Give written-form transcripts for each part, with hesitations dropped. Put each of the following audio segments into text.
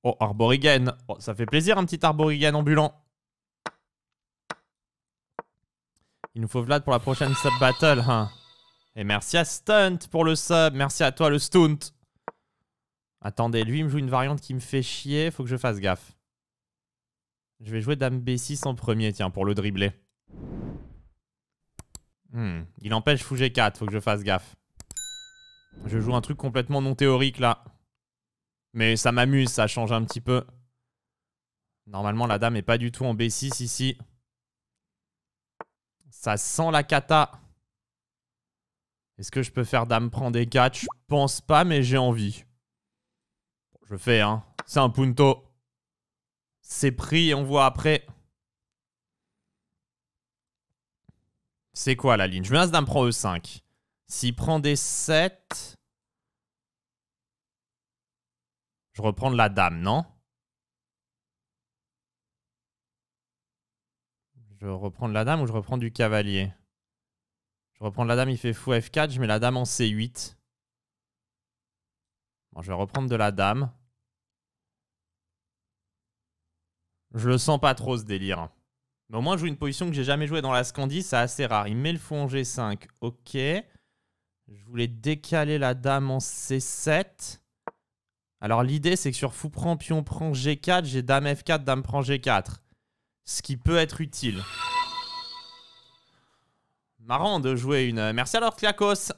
Oh, Arborigène. Oh, ça fait plaisir un petit Arborigène ambulant. Il nous faut Vlad pour la prochaine sub battle. Hein. Et merci à Stunt pour le sub. Merci à toi le Stunt. Attendez, lui il me joue une variante qui me fait chier. Faut que je fasse gaffe. Je vais jouer Dame B6 en premier, tiens, pour le dribbler. Il empêche Fou G4, faut que je fasse gaffe. Je joue un truc complètement non théorique là. Mais ça m'amuse, ça change un petit peu. Normalement, la dame est pas du tout en B6 ici. Ça sent la cata. Est-ce que je peux faire dame prend D4? Je pense pas, mais j'ai envie. Je fais, hein. C'est un punto. C'est pris, on voit après. C'est quoi la ligne? Je menace dame prend E5. S'il prend D7... Je reprends de la dame, non? Je reprends de la dame ou je reprends du cavalier? Je reprends de la dame, il fait fou F4, je mets la dame en C8. Bon, je vais reprendre de la dame. Je le sens pas trop ce délire. Mais au moins, je joue une position que j'ai jamais jouée dans la Scandie, c'est assez rare. Il met le fou en G5, ok. Je voulais décaler la dame en C7. Alors l'idée, c'est que sur fou prend, pion prend G4, j'ai dame F4, dame prend G4. Ce qui peut être utile. Marrant de jouer une... Merci alors Kliakos.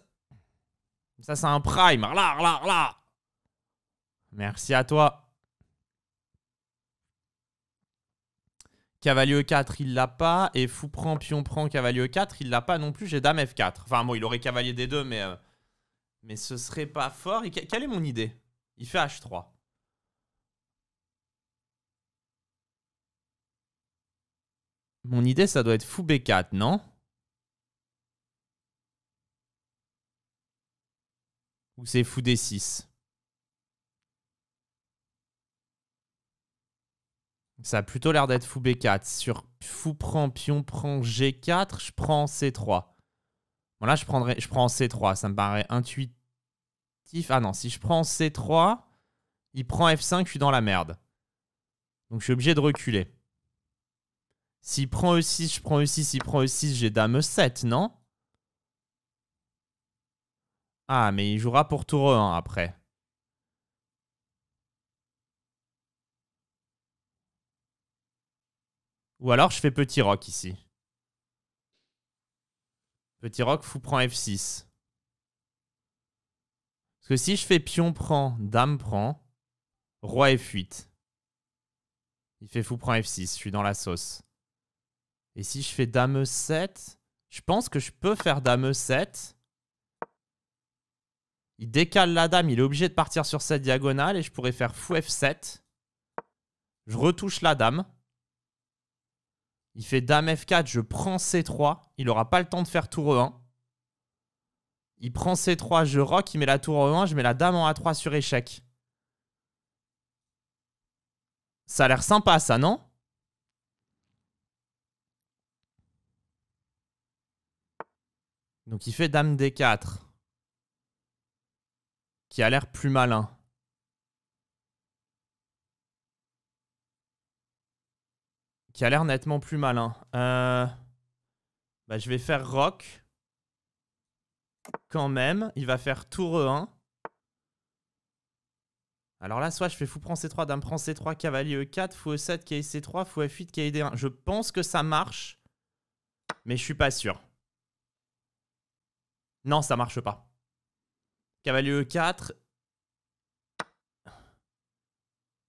Ça, c'est un prime. Là. Merci à toi. Cavalier E4, il l'a pas. Et fou prend, pion prend, cavalier E4, il l'a pas non plus. J'ai dame F4. Enfin bon, il aurait cavalier D2, mais ce serait pas fort. Et quelle est mon idée? Il fait H3. Mon idée, ça doit être fou B4, non? Ou c'est fou D6? Ça a plutôt l'air d'être fou B4. Sur fou prend, pion prend G4, je prends C3. Bon là, je prends C3. Ça me paraît intuitif. Ah non, si je prends C3, il prend F5, je suis dans la merde. Donc je suis obligé de reculer. S'il prend E6, je prends E6. S'il prend E6, j'ai dame E7, non? Ah, mais il jouera pour tour E1 après. Ou alors je fais petit roc ici. Petit roc, fou prend F6. Parce que si je fais pion prend, dame prend, roi F8. Il fait fou prend F6, je suis dans la sauce. Et si je fais dame E7, je pense que je peux faire dame E7. Il décale la dame, il est obligé de partir sur cette diagonale et je pourrais faire fou F7. Je retouche la dame. Il fait dame F4, je prends C3. Il n'aura pas le temps de faire tour E1. Il prend C3, je rock, il met la tour E1, je mets la dame en A3 sur échec. Ça a l'air sympa ça, non? Donc il fait dame D4. Qui a l'air plus malin. Qui a l'air nettement plus malin. Bah, je vais faire rock. Quand même. Il va faire tour E1. Alors là, soit je fais fou prend C3, dame prend C3, cavalier E4, fou E7, cavalier C3, fou F8, cavalier D1. Je pense que ça marche. Mais je suis pas sûr. Non, ça marche pas. Cavalier E4.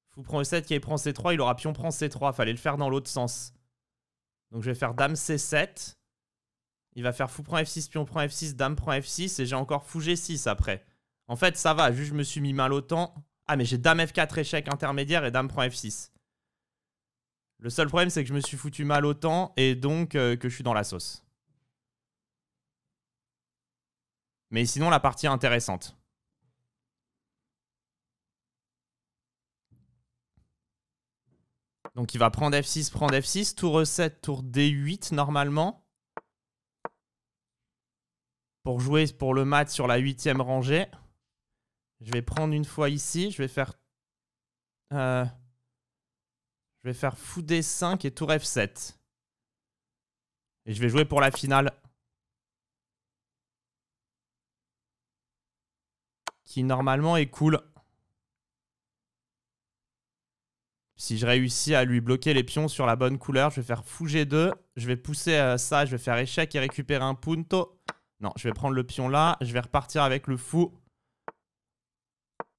Fou prend E7, cavalier prend C3, il aura pion prend C3. Fallait le faire dans l'autre sens. Donc je vais faire dame C7. Il va faire fou prend F6, pion prend F6, dame prend F6. Et j'ai encore fou G6 après. En fait, ça va. Juste, je me suis mis mal au temps. Ah, mais j'ai dame F4 échec intermédiaire et dame prend F6. Le seul problème, c'est que je me suis foutu mal au temps et donc que je suis dans la sauce. Mais sinon, la partie est intéressante. Donc il va prendre F6, tour E7, tour D8 normalement. Pour jouer pour le mat sur la 8e rangée. Je vais prendre une fois ici, je vais faire Je vais faire fou D5 et tour F7. Et je vais jouer pour la finale. Qui normalement est cool. Si je réussis à lui bloquer les pions sur la bonne couleur, je vais faire fou G2. Je vais pousser ça, je vais faire échec et récupérer un punto. Non, je vais prendre le pion là. Je vais repartir avec le fou.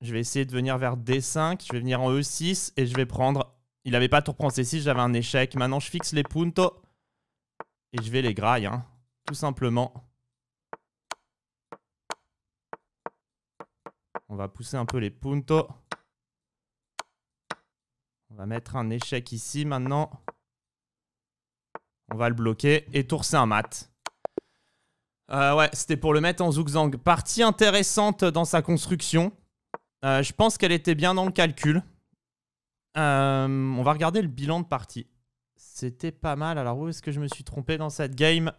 Je vais essayer de venir vers D5. Je vais venir en E6 et je vais prendre... Il n'avait pas tour prend C6, j'avais un échec. Maintenant, je fixe les puntos. Et je vais les grailler, hein, tout simplement. On va pousser un peu les puntos. On va mettre un échec ici maintenant. On va le bloquer. Et tour c'est un mat. Ouais, c'était pour le mettre en zugzwang. Partie intéressante dans sa construction. Je pense qu'elle était bien dans le calcul. On va regarder le bilan de partie. C'était pas mal. Alors où est-ce que je me suis trompé dans cette game?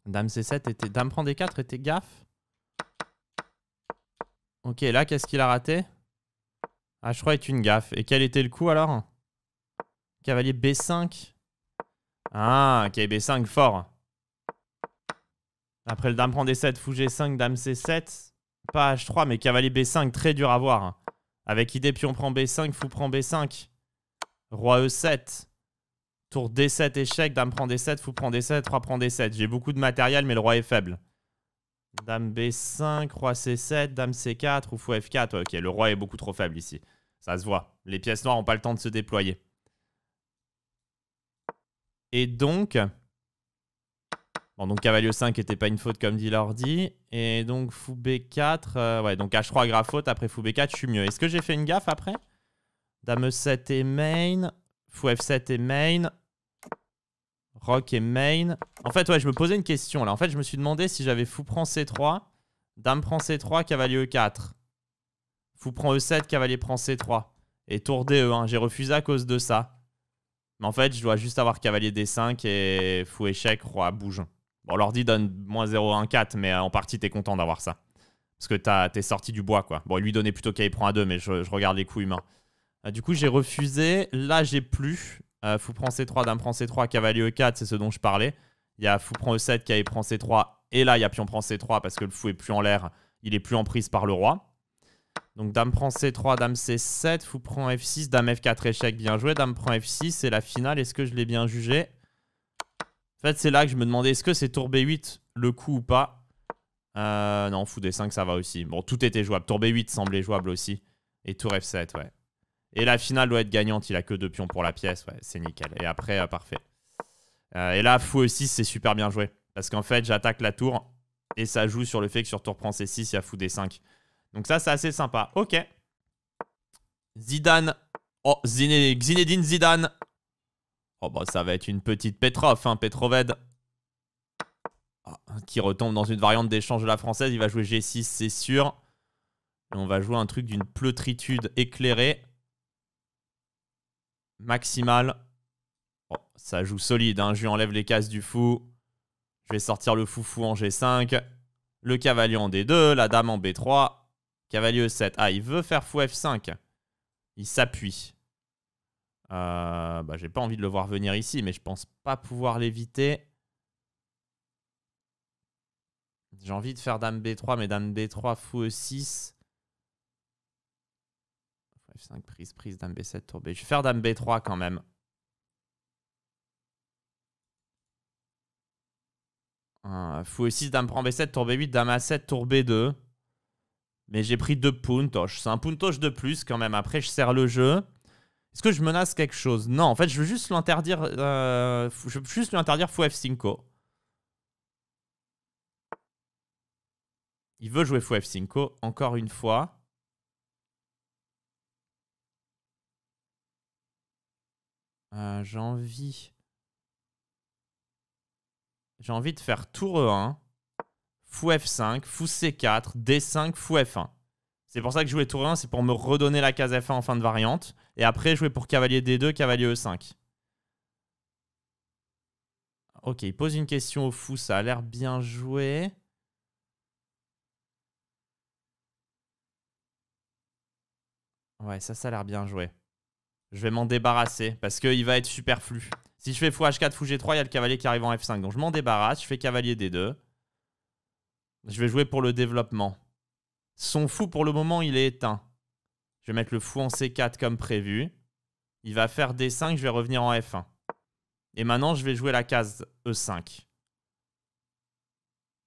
Dame C7 était... Dame prend D4 était gaffe. Ok, là, qu'est-ce qu'il a raté? Ah, je crois est une gaffe. Et quel était le coup alors? Cavalier B5. Ah, ok, B5 fort. Après le dame prend D7, fou G5, dame C7. Pas H3, mais cavalier B5, très dur à voir. Avec idée pion prend B5, fou prend B5. Roi E7. Tour D7, échec, dame prend D7, fou prend D7, roi prend D7. J'ai beaucoup de matériel, mais le roi est faible. Dame B5, roi C7, dame C4 ou fou F4. Ouais, ok, le roi est beaucoup trop faible ici. Ça se voit. Les pièces noires n'ont pas le temps de se déployer. Et donc... Bon, donc cavalier E5 n'était pas une faute comme dit l'ordi. Et donc fou B4. Ouais, donc H3 grave faute. Après fou B4, je suis mieux. Est-ce que j'ai fait une gaffe après? Dame E7 est main. Fou F7 est main. Rock est main. En fait, ouais, je me posais une question là. En fait, je me suis demandé si j'avais fou prend C3, dame prend C3, cavalier E4. Fou prend E7, cavalier prend C3. Et tour D1. J'ai refusé à cause de ça. Mais en fait, je dois juste avoir cavalier D5 et fou échec, roi bouge. Bon, l'ordi donne -0,14, mais en partie, t'es content d'avoir ça. Parce que t'es sorti du bois, quoi. Bon, il lui donnait plutôt qu'il prend A2, mais je regarde les coups humains. Du coup, j'ai refusé. Là, j'ai plus. Fou prend C3, dame prend C3, cavalier E4, c'est ce dont je parlais. Il y a fou prend E7, cavalier prend C3. Et là, il y a pion prend C3 parce que le fou est plus en l'air. Il est plus en prise par le roi. Donc, dame prend C3, dame C7, fou prend F6, dame F4, échec, bien joué. Dame prend F6, c'est la finale. Est-ce que je l'ai bien jugé? En fait, c'est là que je me demandais, est-ce que c'est tour B8 le coup ou pas? Non, fou D5, ça va aussi. Bon, tout était jouable. Tour B8 semblait jouable aussi. Et tour F7, ouais. Et la finale doit être gagnante. Il a que 2 pions pour la pièce. Ouais, c'est nickel. Et après, parfait. Et là, fou E6, c'est super bien joué. Parce qu'en fait, j'attaque la tour. Et ça joue sur le fait que sur tour prend C6, il y a fou D5. Donc ça, c'est assez sympa. Ok. Zidane. Oh, Zinedine Zidane. Oh, bah, ça va être une petite Petrov, hein, Petroved. Oh, qui retombe dans une variante d'échange de la française. Il va jouer G6, c'est sûr. Et on va jouer un truc d'une pleutritude éclairée. Maximale. Oh, ça joue solide, hein. Je lui enlève les cases du fou. Je vais sortir le fou en G5. Le cavalier en D2. La dame en B3. Cavalier E7. Ah, il veut faire fou F5. Il s'appuie. Bah, j'ai pas envie de le voir venir ici, mais je pense pas pouvoir l'éviter. J'ai envie de faire dame B3, mais dame B3, fou E6. F5, prise, dame B7, tour B. Je vais faire dame B3 quand même. Fou E6, dame prend B7, tour B8, dame A7, tour B2. Mais j'ai pris 2 puntoches. C'est un puntoche de plus quand même. Après, je serre le jeu. Est-ce que je menace quelque chose? Non, en fait, je veux juste l'interdire. Je veux juste lui interdire fou F5. Il veut jouer fou F5, encore une fois. J'ai envie de faire tour E1, fou F5, fou C4, D5, fou F1. C'est pour ça que jouer tour E1, c'est pour me redonner la case F1 en fin de variante. Et après, jouer pour cavalier D2, cavalier E5. Ok, il pose une question au fou, ça a l'air bien joué. Ouais, ça a l'air bien joué. Je vais m'en débarrasser parce qu'il va être superflu. Si je fais fou H4, fou G3, il y a le cavalier qui arrive en F5. Donc je m'en débarrasse, je fais cavalier D2. Je vais jouer pour le développement. Son fou, pour le moment, il est éteint. Je vais mettre le fou en C4 comme prévu. Il va faire D5, je vais revenir en F1. Et maintenant, je vais jouer la case E5.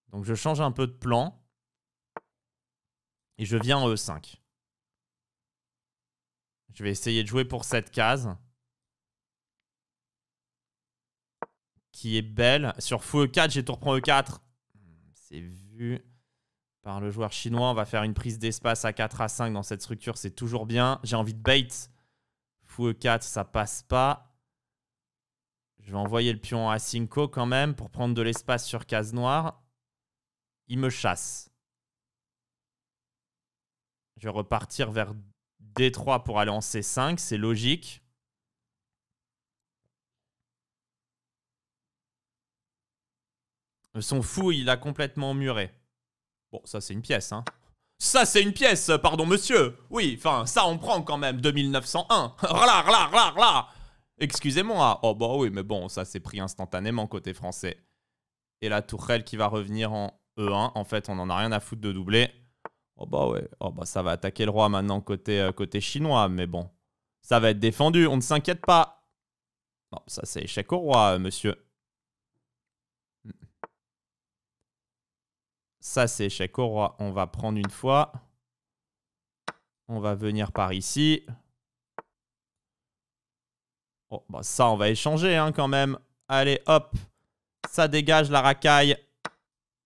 Donc je change un peu de plan. Et je viens en E5. Je vais essayer de jouer pour cette case. Qui est belle. Sur fou E4, j'ai tour prend E4. C'est vu par le joueur chinois. On va faire une prise d'espace à 4 à 5 dans cette structure. C'est toujours bien. J'ai envie de bait. Fou E4, ça passe pas. Je vais envoyer le pion à A5 quand même pour prendre de l'espace sur case noire. Il me chasse. Je vais repartir vers D3 pour aller en C5. C'est logique. Son fou, il a complètement muré. Bon, ça, c'est une pièce, hein. Ça, c'est une pièce, pardon, monsieur. Oui, enfin, ça, on prend quand même 2901. Rla. Excusez-moi. Oh, bah oui, mais bon, ça, c'est pris instantanément côté français. Et la tourelle qui va revenir en E1. En fait, on n'en a rien à foutre de doubler. Oh, bah ouais. Oh, bah ça va attaquer le roi maintenant côté chinois. Mais bon, ça va être défendu. On ne s'inquiète pas. Non, ça, c'est échec au roi, monsieur. Ça, c'est échec au roi. On va prendre une fois. On va venir par ici. Oh, bah ça, on va échanger hein, quand même. Allez, hop. Ça dégage la racaille.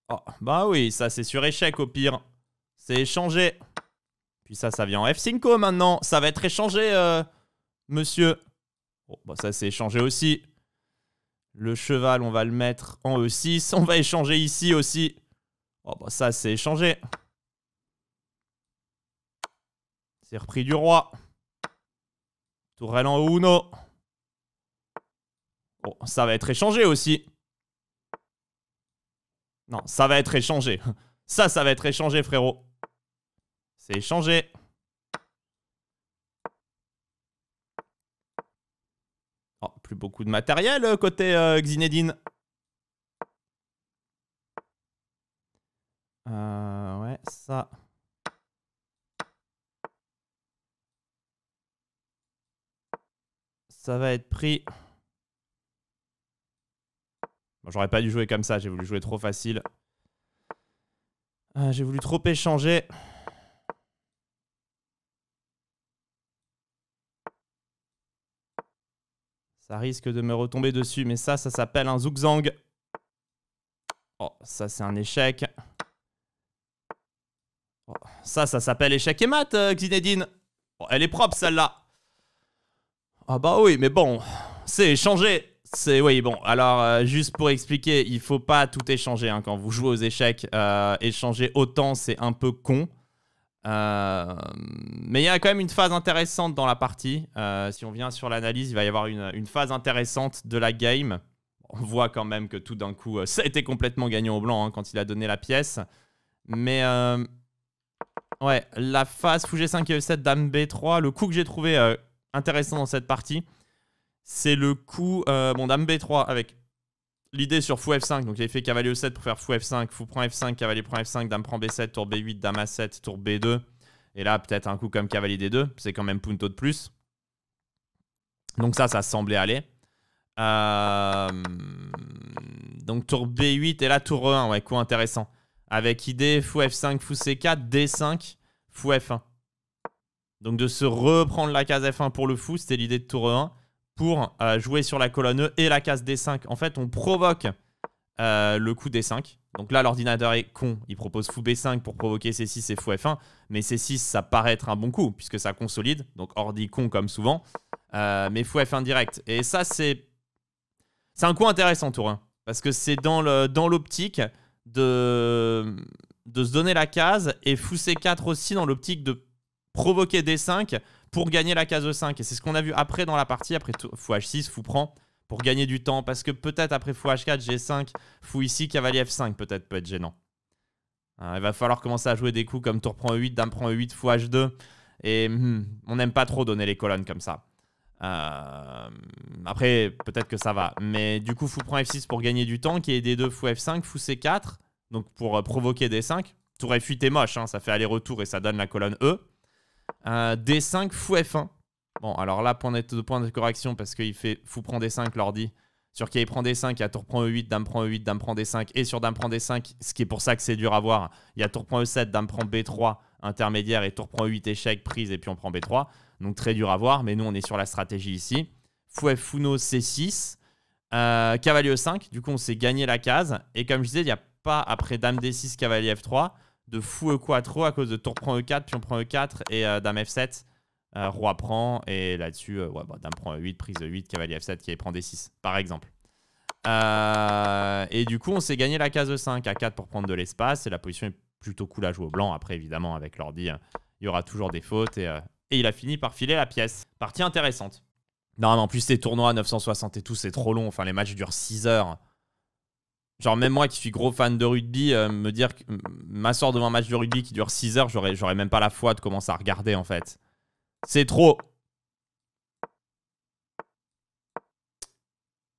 Oh, bah oui, ça, c'est sur échec au pire. C'est échangé. Puis ça vient en F5 maintenant. Ça va être échangé, monsieur. Oh, bah ça, c'est échangé aussi. Le cheval, on va le mettre en E6. On va échanger ici aussi. Oh, bah ça, c'est échangé. C'est repris du roi. Tourelle en Uno. Oh, ça va être échangé aussi. Non, ça va être échangé. Ça va être échangé, frérot. C'est échangé. Oh, plus beaucoup de matériel côté Zinedine. Ouais, ça. Ça va être pris. Bon, j'aurais pas dû jouer comme ça, j'ai voulu jouer trop facile. J'ai voulu trop échanger. Ça risque de me retomber dessus, mais ça s'appelle un zugzang. Oh, ça, c'est un échec. Oh, ça s'appelle échec et mat, Zinedine. Oh, elle est propre, celle-là. Ah bah oui, mais bon, c'est échangé. Oui, bon, alors, juste pour expliquer, il faut pas tout échanger hein, quand vous jouez aux échecs. Échanger autant, c'est un peu con. Mais il y a quand même une phase intéressante dans la partie. Si on vient sur l'analyse, il va y avoir une phase intéressante de la game. On voit quand même que tout d'un coup, ça a été complètement gagnant au blanc hein, quand il a donné la pièce. Mais ouais, la phase fou G5 et E7, dame B3, le coup que j'ai trouvé intéressant dans cette partie, c'est le coup, bon, dame B3 avec l'idée sur fou F5. Donc il avait fait cavalier E7 pour faire fou F5, fou prend F5, cavalier prend F5, dame prend B7, tour B8, dame A7, tour B2. Et là, peut-être un coup comme cavalier D2, c'est quand même punto de plus. Donc ça semblait aller. Donc tour B8 et là tour E1, ouais, coup intéressant. Avec idée fou F5, fou C4, D5, fou F1. Donc de se reprendre la case F1 pour le fou, c'était l'idée de tour E1 pour jouer sur la colonne E et la case D5. En fait, on provoque le coup D5. Donc là, l'ordinateur est con. Il propose fou B5 pour provoquer C6 et fou F1. Mais C6, ça paraît être un bon coup puisque ça consolide. Donc ordi con comme souvent. Mais fou F1 direct. Et ça, c'est un coup intéressant, tour 1. Parce que c'est dans l'optique de se donner la case. Et fou C4 aussi dans l'optique de provoquer D5 pour gagner la case E5. Et c'est ce qu'on a vu après dans la partie. Après fou H6, fou prend pour gagner du temps. Parce que peut-être après fou H4, G5, fou ici, cavalier F5 peut-être peut être gênant. Il va falloir commencer à jouer des coups comme tour prend E8, dame prend E8, fou H2. Et on n'aime pas trop donner les colonnes comme ça. Après, peut-être que ça va. Mais du coup, fou prend F6 pour gagner du temps, qui est D2, fou F5, fou C4. Donc pour provoquer D5. Tour F8 est moche, hein, ça fait aller-retour et ça donne la colonne E. D5, fou F1. Bon, alors là, point de correction parce qu'il fait fou prend D5, l'ordi. Sur qui il prend D5, il y a tour prend E8, dame prend E8, dame prend D5. Et sur dame prend D5, ce qui est pour ça que c'est dur à voir, il y a tour prend E7, dame prend B3, intermédiaire, et tour prend E8, échec, prise, et puis on prend B3. Donc très dur à voir, mais nous on est sur la stratégie ici. Fou F, fou No, C6. Cavalier E5, du coup on s'est gagné la case. Et comme je disais, il n'y a pas, après dame D6, cavalier F3, de fou E4 à cause de tour prend E4, pion prend E4 et dame F7. Roi prend, et là-dessus, ouais, bah, dame prend E8, prise E8, cavalier F7 qui prend D6, par exemple. Et du coup, on s'est gagné la case E5, A4 pour prendre de l'espace, et la position est plutôt cool à jouer au blanc. Après, évidemment, avec l'ordi, il y aura toujours des fautes, et il a fini par filer la pièce. Partie intéressante. Non, mais en plus, les tournois à 960 et tout, c'est trop long. Enfin, les matchs durent 6 heures. Genre, même moi qui suis gros fan de rugby, me dire que m'asseoir devant un match de rugby qui dure 6 heures, j'aurais même pas la foi de commencer à regarder, en fait. C'est trop.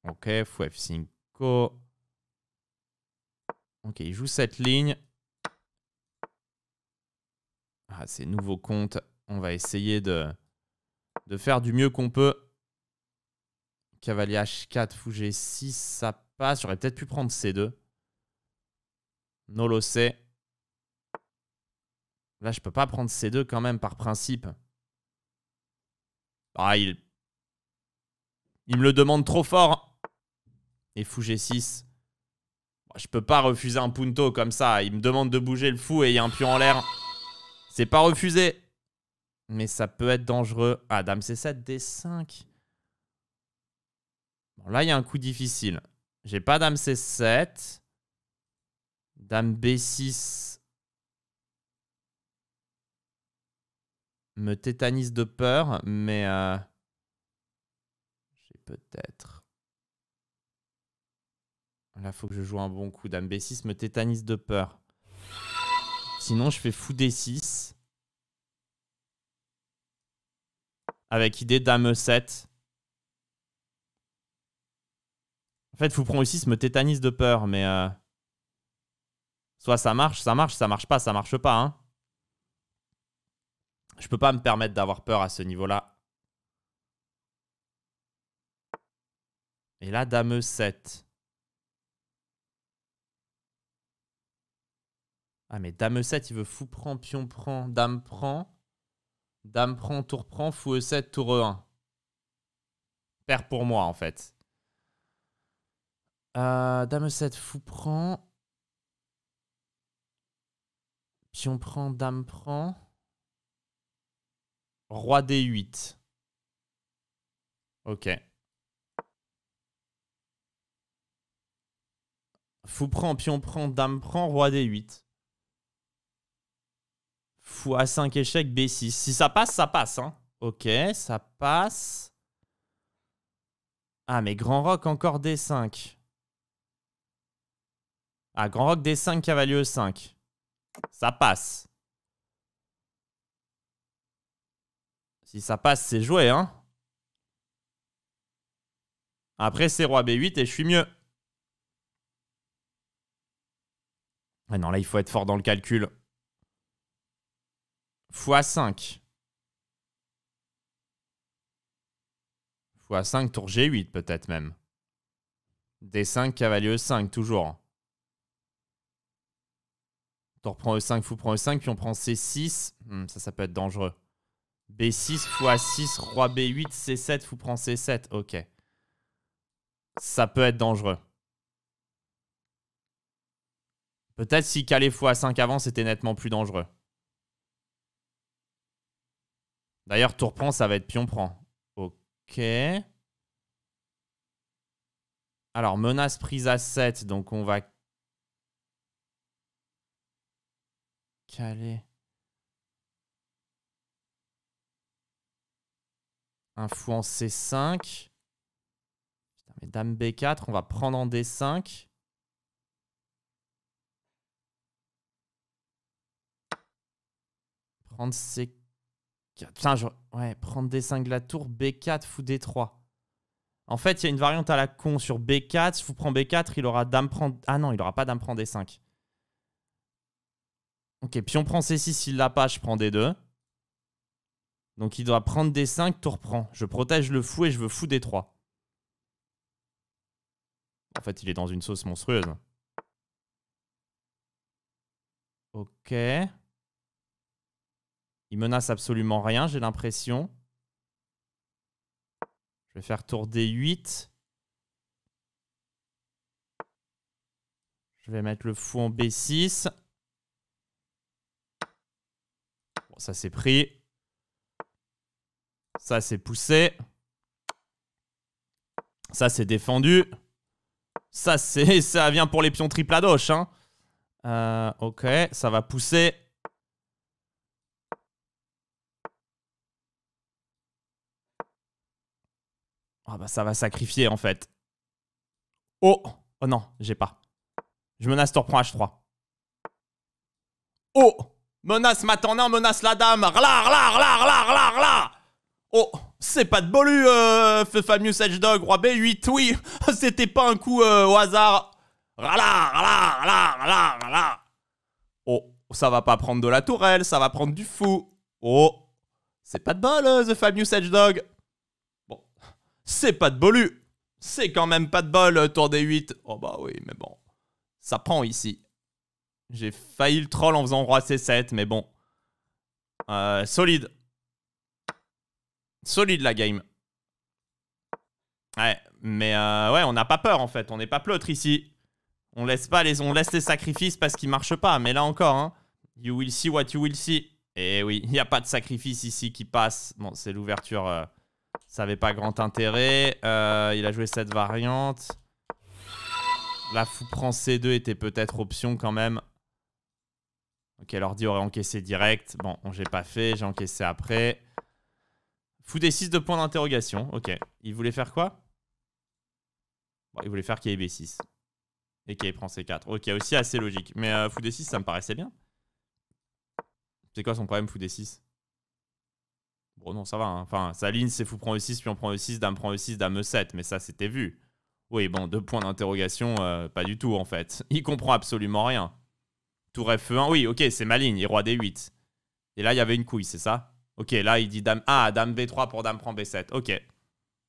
Ok, fou F5. Ok, il joue cette ligne. Ah, c'est nouveau compte. On va essayer de faire du mieux qu'on peut. Cavalier H4, fou G6, ça passe. J'aurais peut-être pu prendre C2. Nolo C. Là, je peux pas prendre C2 quand même, par principe. Ah, il me le demande trop fort. Et fou G6. Je peux pas refuser un punto comme ça. Il me demande de bouger le fou et il y a un pion en l'air. C'est pas refusé. Mais ça peut être dangereux. Ah, dame C7, D5. Bon, là, il y a un coup difficile. J'ai pas dame C7. Dame B6 me tétanise de peur, mais j'ai peut-être... Là, il faut que je joue un bon coup. Dame B6 me tétanise de peur. Sinon, je fais fou D6. Avec idée dame E7. En fait, fou prend E6 me tétanise de peur, mais... Soit ça marche pas, ça marche pas. Hein. Je peux pas me permettre d'avoir peur à ce niveau-là. Et là, dame E7. Ah, mais dame E7, il veut fou prend, pion prend, dame prend. Dame prend, tour prend, fou E7, tour E1. Père pour moi, en fait. Dame E7, fou prend. Pion prend, dame prend. Roi D8. Ok. Fou prend, pion prend, dame prend, roi D8. Fou A5, échec, B6. Si ça passe, ça passe. Hein. Ok, ça passe. Ah, mais grand roc, encore D5. Ah, grand roc, D5, cavalier E5. Ça passe. Si ça passe, c'est joué, hein. Après, c'est roi B8 et je suis mieux. Ah non, là, il faut être fort dans le calcul. Fou A5. Fou A5, tour G8 peut-être même. D5, cavalier E5, toujours. Tour prend E5, fou prend E5, puis on prend C6. Ça peut être dangereux. B6, fou A6, roi B8, C7, fou prend C7. Ok. Ça peut être dangereux. Peut-être si calé fou A5 avant, c'était nettement plus dangereux. D'ailleurs, tour prend, ça va être pion prend. Ok. Alors, menace prise à 7. Donc, on va caler un fou en C5. Putain, mais dame B4, on va prendre en D5. Prendre C4. Putain, ouais, prendre D5 de la tour, B4, fou D3. En fait, il y a une variante à la con sur B4. Si fou prend B4, il aura dame prend... Ah non, il aura pas dame prend D5. Ok, pion prend C6, il l'a pas, je prends D2. Donc il doit prendre D5, tour prend. Je protège le fou et je veux fou D3. En fait, il est dans une sauce monstrueuse. Ok. Il menace absolument rien, j'ai l'impression. Je vais faire tour D8. Je vais mettre le fou en B6. Bon, ça c'est pris. Ça c'est poussé. Ça c'est défendu. Ça vient pour les pions triple à gauche. Hein. Ok, ça va pousser. Ah bah ça va sacrifier en fait. Oh, oh non, j'ai pas. Je menace tour prend H3. Oh, menace Matandin, menace la dame. Rla. Oh, c'est pas de bolu, Famous Hedgehog, roi B8, oui. C'était pas un coup au hasard. Rla. Oh, ça va pas prendre de la tourelle, ça va prendre du fou. Oh, c'est pas de bol, The Famous Hedgehog. Bon, c'est pas de bolu. C'est quand même pas de bol, tour D8. Oh bah oui, mais bon. Ça prend ici. J'ai failli le troll en faisant roi C7, mais bon. Solide. Solide la game. Ouais, mais ouais, on n'a pas peur en fait. On n'est pas pleutre ici. On laisse les sacrifices parce qu'ils marchent pas. Mais là encore, hein. You will see what you will see. Et oui, il n'y a pas de sacrifice ici qui passe. Bon, c'est l'ouverture. Ça n'avait pas grand intérêt. Il a joué cette variante. La fou prend C2 était peut-être option quand même. Ok, l'ordi aurait encaissé direct. Bon, j'ai pas fait, j'ai encaissé après. Fou D6 de point d'interrogation. Ok. Il voulait faire quoi? Bon, il voulait faire qu'il y ait B6. Et qu'il prend C4. Ok, aussi assez logique. Mais fou D6, ça me paraissait bien. C'est quoi son problème, fou D6? Bon, non, ça va. Hein. Enfin, sa ligne, c'est fou prend E6, puis on prend E6, dame E7. Mais ça, c'était vu. Oui, bon, 2 points d'interrogation, pas du tout, en fait. Il comprend absolument rien. Tour F1, oui, ok, c'est ma ligne, et roi D8. Et là, il y avait une couille, c'est ça? Ok, là, il dit dame... Ah, dame B3 pour dame prend B7. Ok.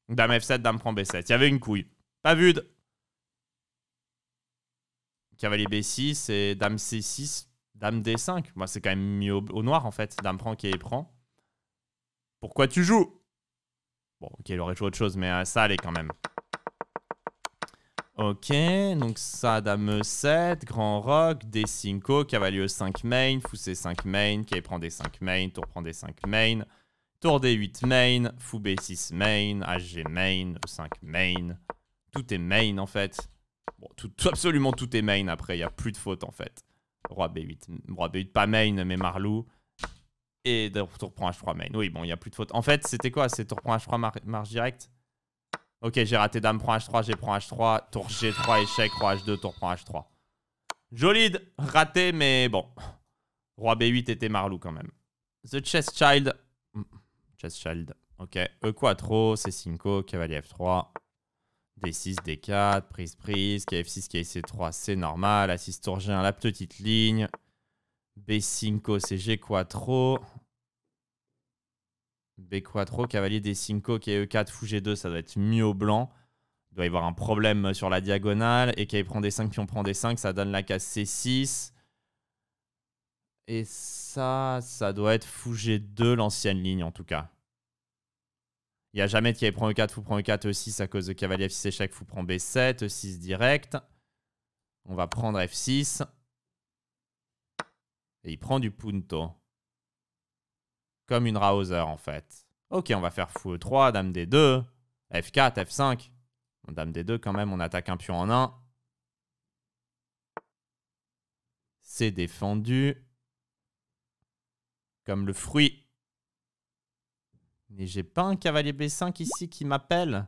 Dame F7, dame prend B7. Il y avait une couille. Pas vu de... Cavalier B6 et dame C6, dame D5. Moi, c'est quand même mieux au noir, en fait. Dame prend, qui prend. Pourquoi tu joues? Bon, ok, il aurait joué autre chose, mais ça allait quand même. Ok, donc ça, dame E7, grand roc, D5, cavalier E5 main, fou C5 main, qui prend D5 main, tour prend D5 main, tour D8 main, fou B6 main, HG main, E5 main. Tout est main en fait. Bon, absolument tout est main après, il n'y a plus de faute en fait. Roi B8 pas main, mais Marlou. Et tour prend H3 main. Oui, bon, il n'y a plus de faute. En fait, c'était quoi? C'est tour prend H3 marche direct? Ok, j'ai raté dame prend H3, j'ai prend H3, tour G3, échec, roi H2, tour prend H3. Jolide, raté, mais bon. Roi B8 était Marlou quand même. The Chess Child. Chess Child, ok. E quattro, C5, cavalier F3. D6, D4, prise, KF6, KC3, c'est normal. A6, tour G1, la petite ligne. B5, c'est G quattro. B quattro, cavalier D5, qui est E4, fou G2, ça doit être mieux au blanc. Il doit y avoir un problème sur la diagonale. Et qui prend D5, pion prend D5, ça donne la case C6. Et ça doit être fou G2, l'ancienne ligne en tout cas. Il n'y a jamais de qui prend E4, fou prend E4, E6 à cause de cavalier F6 échec, fou prend B7, E6 direct. On va prendre F6. Et il prend du punto. Comme une Rauser en fait. Ok, on va faire fou E3, dame D2, F4, F5. Dame D2 quand même, on attaque un pion en 1. C'est défendu. Comme le fruit. Mais j'ai pas un cavalier B5 ici qui m'appelle.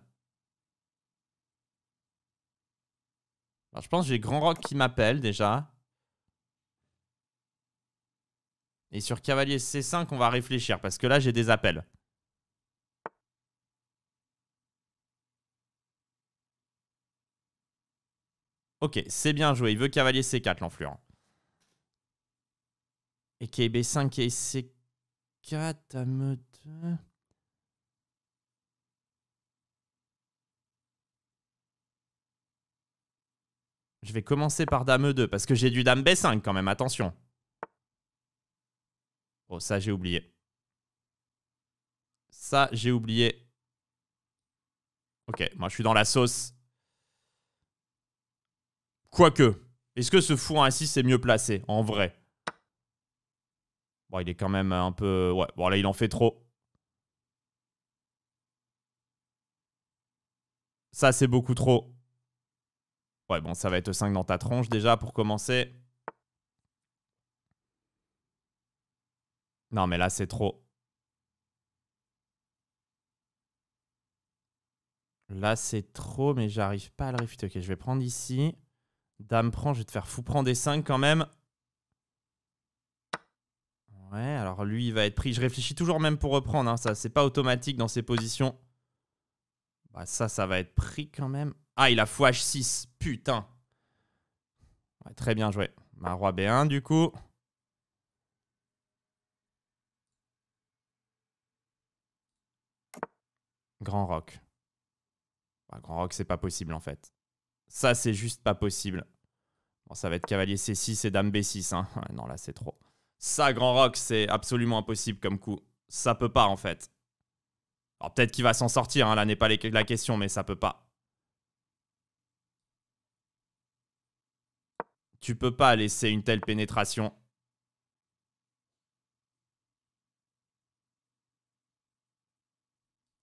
Alors, je pense que j'ai grand roc qui m'appelle déjà. Et sur cavalier C5, on va réfléchir parce que là, j'ai des appels. Ok, c'est bien joué. Il veut cavalier C4, l'enfluent. Et quai B5, quai C4, dame 2. Je vais commencer par dame E2 parce que j'ai du dame B5 quand même, attention. Oh, ça, j'ai oublié. Ça, j'ai oublié. Ok, moi, je suis dans la sauce. Quoique, est-ce que ce fou en A6 est mieux placé, en vrai? Bon, il est quand même un peu... Ouais, bon, là, il en fait trop. Ça, c'est beaucoup trop. Ouais, bon, ça va être 5 dans ta tronche, déjà, pour commencer. Non, mais là, c'est trop. Là, c'est trop, mais j'arrive pas à le réfuter. Ok, je vais prendre ici. Dame prend, je vais te faire fou prendre des 5 quand même. Ouais, alors lui, il va être pris. Je réfléchis toujours même pour reprendre. Hein. Ça, c'est pas automatique dans ces positions. Bah, ça va être pris quand même. Ah, il a fou H6. Putain. Ouais, très bien joué. Ma roi B1, du coup. Grand roc. Bah, grand roc, c'est pas possible, en fait. Ça, c'est juste pas possible. Bon, ça va être cavalier C6 et dame B6. Hein. Ouais, non, là, c'est trop. Ça, grand roc, c'est absolument impossible comme coup. Ça peut pas, en fait. Alors, peut-être qu'il va s'en sortir. Hein. Là n'est pas la question, mais ça peut pas. Tu peux pas laisser une telle pénétration.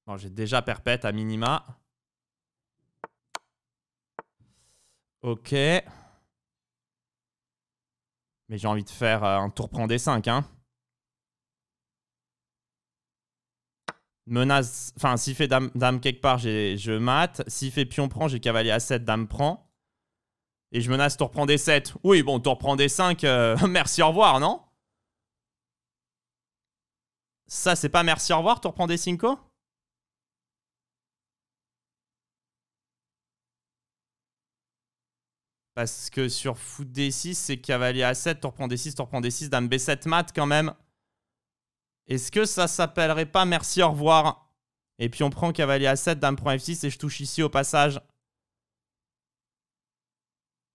Bon, j'ai déjà perpète à minima. Ok. Mais j'ai envie de faire un tour prend D5. Hein. Menace. Enfin, s'il fait dame quelque part, je mate. S'il fait pion prend, j'ai cavalier A7, dame prend. Et je menace tour prend D7. Oui, bon, tour prend D5. Merci, au revoir, non? Ça, c'est pas merci, au revoir, tour prend D5? Parce que sur fou D6, c'est cavalier A7, tour prend D6, tour prend D6, dame B7 mat quand même. Est-ce que ça s'appellerait pas merci, au revoir? Et puis on prend cavalier A7, dame prend F6 et je touche ici au passage.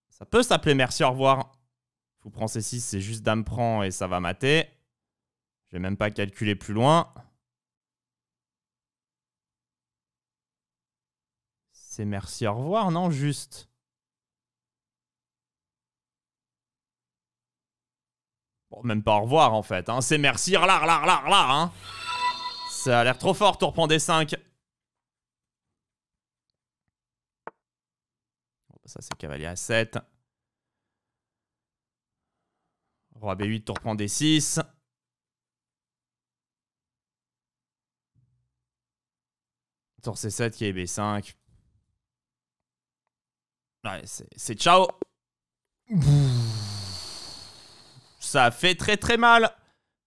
Ça peut s'appeler merci, au revoir. Fou prend C6, c'est juste dame prend et ça va mater. Je vais même pas calculer plus loin. C'est merci, au revoir, non? Juste. Bon, même pas au revoir en fait. Hein. C'est merci, là. Hein. Ça a l'air trop fort, tour prend D5. Bon, ça, c'est cavalier A7. Roi B8, tour prend D6. Tour C7 qui est B5. Ouais, c'est ciao. Ça fait très très mal.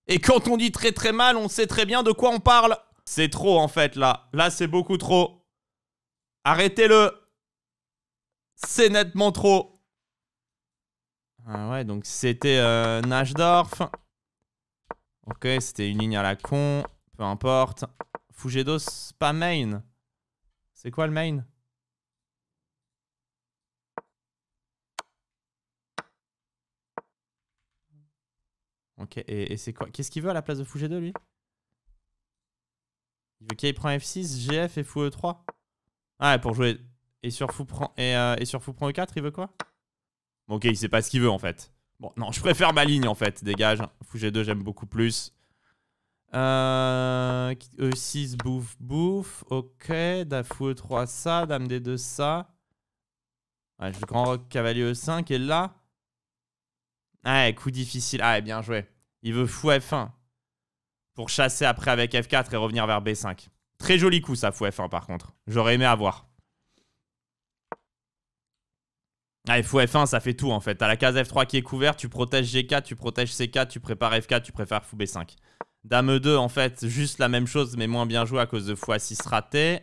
Et quand on dit très très mal, on sait très bien de quoi on parle. C'est trop en fait là. Là, c'est beaucoup trop. Arrêtez-le. C'est nettement trop. Ah ouais, donc c'était Najdorf. Ok, c'était une ligne à la con. Peu importe. Fou G2, c'est pas main. C'est quoi le main? Ok, et c'est quoi? Qu'est-ce qu'il veut à la place de fou G2 lui? Il veut qu'il prend F6, GF et fou E3? Ah ouais, pour jouer. Et sur fou prend sur fou prend E4, il veut quoi? Ok, il sait pas ce qu'il veut en fait. Bon, non, je préfère ma ligne en fait, dégage. Fou G2, j'aime beaucoup plus. E6, bouffe. Ok, fou E3, ça. Dame D2, ça. Ouais, je grand roc, cavalier E5. Et là. Ah, coup difficile. Ah, bien joué. Il veut fou F1. Pour chasser après avec F4 et revenir vers B5. Très joli coup, ça, fou F1 par contre. J'aurais aimé avoir. Ah, fou F1, ça fait tout en fait. T'as la case F3 qui est couverte, tu protèges G4, tu protèges C4, tu prépares F4, tu préfères fou B5. Dame E2, en fait, juste la même chose, mais moins bien joué à cause de fou A6 raté.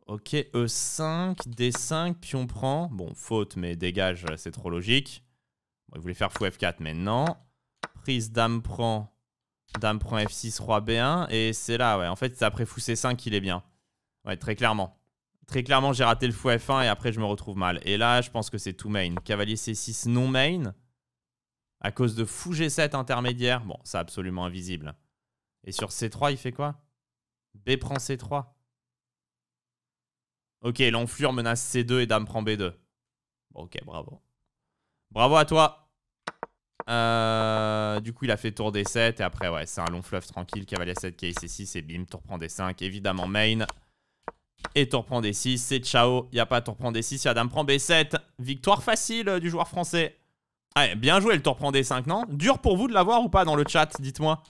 Ok, E5, D5, puis on prend. Bon, faute, mais dégage, c'est trop logique. Bon, il voulait faire fou F4, mais non. Prise, dame prend F6, roi B1. Et c'est là, ouais. En fait, c'est après fou C5 qu'il est bien. Ouais, très clairement. Très clairement, j'ai raté le fou F1 et après, je me retrouve mal. Et là, je pense que c'est tout main. Cavalier C6 non main. À cause de fou G7 intermédiaire. Bon, c'est absolument invisible. Et sur C3, il fait quoi? B prend C3. Ok, l'enflure menace C2 et dame prend B2. Bon, ok, bravo. Bravo à toi. Du coup, il a fait tour D7. Et après, ouais, c'est un long fluff tranquille. Cavalier 7, K, C6 et bim, tour prend D5. Évidemment, main. Et tour prend D6, c'est ciao. Il n'y a pas tour prend D6, il y a dame prend B7. Victoire facile du joueur français. Allez, bien joué le tour prend D5, non? Dur pour vous de l'avoir ou pas dans le chat? Dites-moi.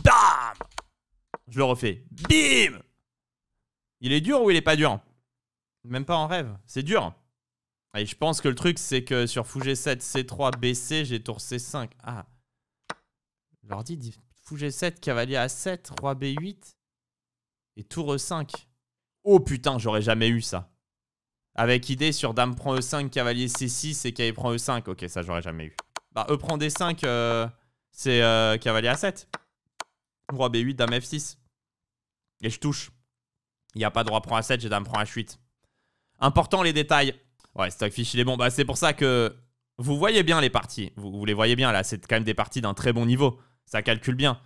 Bam! Je le refais. Bim! Il est dur ou il est pas dur? Même pas en rêve. C'est dur. Et je pense que le truc, c'est que sur fou G7, C3, BC, j'ai tour C5. Ah. L'ordi dit fou G7, cavalier A7, roi B8 et tour E5. Oh putain, j'aurais jamais eu ça. Avec idée sur dame prend E5, cavalier C6 et cavalier prend E5. Ok, ça j'aurais jamais eu. Bah E prend D5, c'est cavalier A7. Roi B8, dame F6. Et je touche. Il n'y a pas de roi prend A7, j'ai dame prend H8. Important les détails. Ouais, Stockfish il est bon. Bah c'est pour ça que vous voyez bien les parties. Vous les voyez bien là, c'est quand même des parties d'un très bon niveau. Ça calcule bien.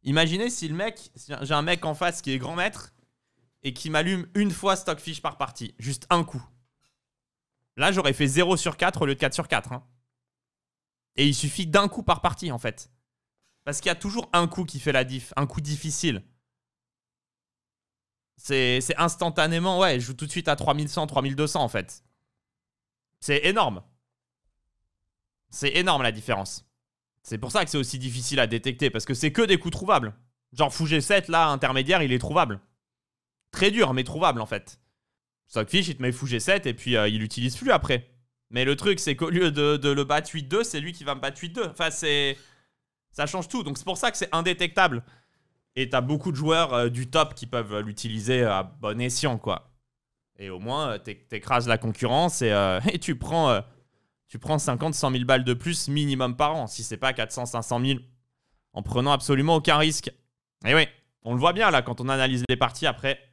Imaginez si le mec, j'ai un mec en face qui est grand maître et qui m'allume une fois Stockfish par partie. Juste un coup. Là, j'aurais fait 0 sur 4 au lieu de 4 sur 4. Hein. Et il suffit d'un coup par partie, en fait. Parce qu'il y a toujours un coup qui fait la diff. Un coup difficile. C'est instantanément, ouais, je joue tout de suite à 3100, 3200, en fait. C'est énorme. C'est énorme, la différence. C'est pour ça que c'est aussi difficile à détecter. Parce que c'est que des coups trouvables. Genre, fou G7, là, intermédiaire, il est trouvable. Très dur, mais trouvable en fait. Stockfish, il te met fou G7 et puis il l'utilise plus après. Mais le truc, c'est qu'au lieu de le battre 8-2, c'est lui qui va me battre 8-2. Enfin, ça change tout. Donc c'est pour ça que c'est indétectable. Et t'as beaucoup de joueurs du top qui peuvent l'utiliser à bon escient, quoi. Et au moins, t'écrases la concurrence et tu prends 50, 100 000 balles de plus minimum par an. Si c'est pas 400, 500 000, en prenant absolument aucun risque. Et oui, on le voit bien là quand on analyse les parties après.